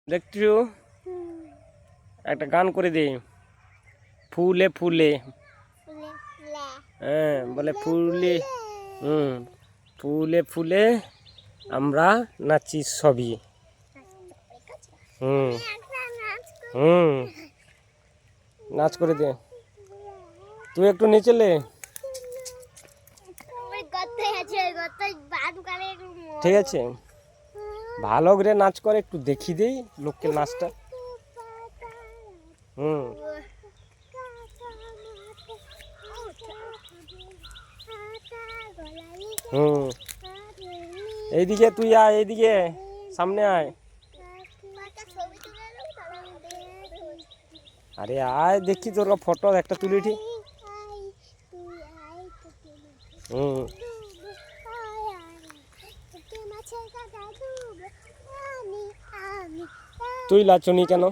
দেখছো একটা গান করে দে। ফুলে ফুলে, হ্যাঁ বলে ফুলে, ফুলে ফুলে আমরা নাচি সবই। হুম হুম নাচ করে দে। তুই একটু নিচে লে। ঠিক আছে, ভালো করে নাচ করে একটু দেখি দেই লোককে নাচটা। হুম হুম এইদিকে তুই আয়, এইদিকে সামনে আয়। আরে আয় দেখি তোর ফটো একটা তুলি ঠিক। হুম তুই লাচনি কেন?